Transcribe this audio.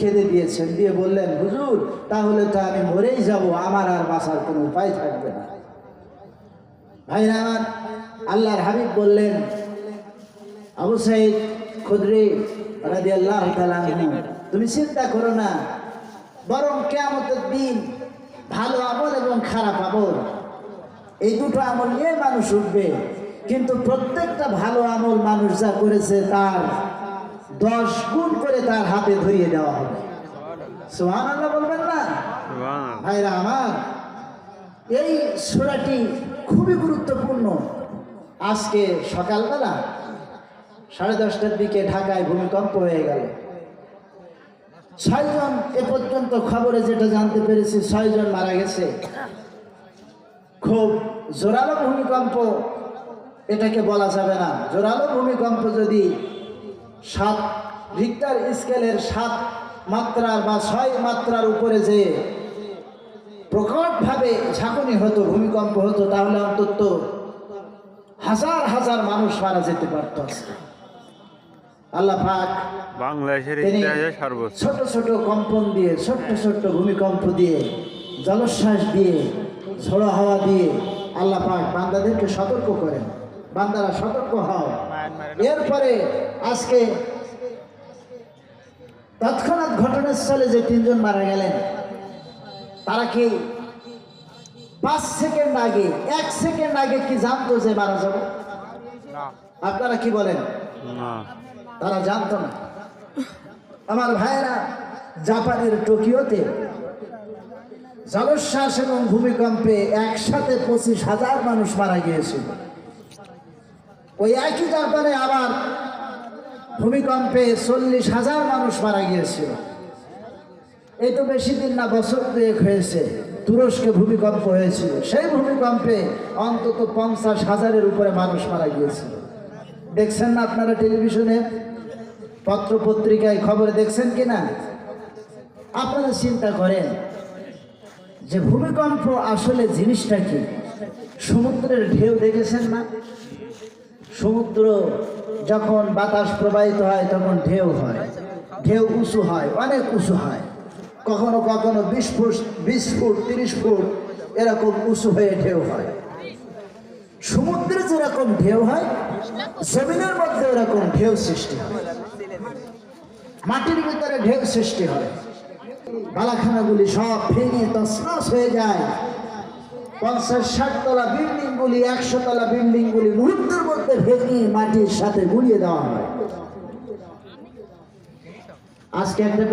খেতে দিয়েছেন, দিয়ে বললেন, হুজুর তাহলে তো আমি মরেই যাব, আমার আর বাঁচার কোনো উপায় থাকবে না। ভাইরা আমার, আল্লাহর হাবিব বললেন, আবু সাঈদ খুদরি রাদিয়াল্লাহু তাআলা আনহু, তুমি চিন্তা করো না, বরং কিয়ামতের দিন ভালো আমল এবং খারাপ আমল এই দুটো আমল নিয়ে মানুষ উঠবে, কিন্তু প্রত্যেকটা ভালো আমল মানুষ যা করেছে তার 10 গুণ করে তার হাতে ধরিয়ে দেওয়া হবে। সুবহানাল্লাহ বলবেন না? ভাইরা আমার, এই সূরাটি খুবই গুরুত্বপূর্ণ। আজকে সকালবেলা 10:30টার দিকে ঢাকায় ভূমিকম্প হয়ে গেল। 6 জন এ পর্যন্ত খবরে যেটা জানতে পেরেছি, 6 জন মারা গেছে। খুব জোরালো ভূমিকম্প এটাকে বলা যাবে না। জোরালো ভূমিকম্প যদি 7 রিক্টার স্কেলের 7 মাত্রার বা 6 মাত্রার উপরে যে প্রকটভাবে ঝাঁকুনি হতো, ভূমিকম্প হতো, তাহলে অন্তত হাজার হাজার মানুষ মারা যেতে পারত। আল্লাহ পাক বাংলাদেশের ইতিহাসে সর্বোচ্চ ছোট ছোট কম্পন দিয়ে, ছোট্ট ছোট্ট ভূমিকম্প দিয়ে, জলোচ্ছ্বাস দিয়ে, ঝোড়ো হাওয়া দিয়ে আল্লাহ পাক বান্দাদেরকে সতর্ক করেন, বান্দারা সতর্ক হও। এরপরে আজকে তৎক্ষণাৎ ঘটনাস্থলে যে 3 জন মারা গেলেন, তারা কি 5 সেকেন্ড আগে, 1 সেকেন্ড আগে কি জানতো যে মারা যাবে? আপনারা কি বলেন? তারা জানতো না। আমার ভাইয়েরা, জাপানের টোকিওতে জলোচ্ছ্বাস এবং ভূমিকম্পে একসাথে 25,000 মানুষ মারা গিয়েছিল। ওই একই জাপানে আবার ভূমিকম্পে 40,000 মানুষ মারা গিয়েছিল। এই তো বেশি দিন না, বছর 2 হয়েছে তুরস্কে ভূমিকম্প হয়েছিল। সেই ভূমিকম্পে অন্তত 50,000-এর উপরে মানুষ মারা গিয়েছিল। দেখছেন না আপনারা টেলিভিশনে, পত্র পত্রিকায় খবরে দেখছেন কিনা? আপনারা চিন্তা করেন যে ভূমিকম্প আসলে জিনিসটা কি? সমুদ্রের ঢেউ দেখেছেন না? সমুদ্র যখন বাতাস প্রবাহিত হয় তখন ঢেউ হয়, ঢেউ উঁচু হয়, অনেক উঁচু হয়, কখনো কখনো 20 ফুট 30 ফুট এরকম উঁচু হয়ে ঢেউ হয়। সমুদ্রে যেরকম ঢেউ হয়, জমিনের মধ্যে এরকম ঢেউ সৃষ্টি হয়, মাটির ভিতরে ঢেউ সৃষ্টি হয়। বালাখানাগুলি সব ভেঙে তছনছ হয়ে যায়। 50-60 তলা বিল্ডিংগুলি, 100 তলা বিল্ডিংগুলি মুহূর্তের মধ্যে ভেঙে মাটির সাথে গুলিয়ে দেওয়া হয়। আজকে একটা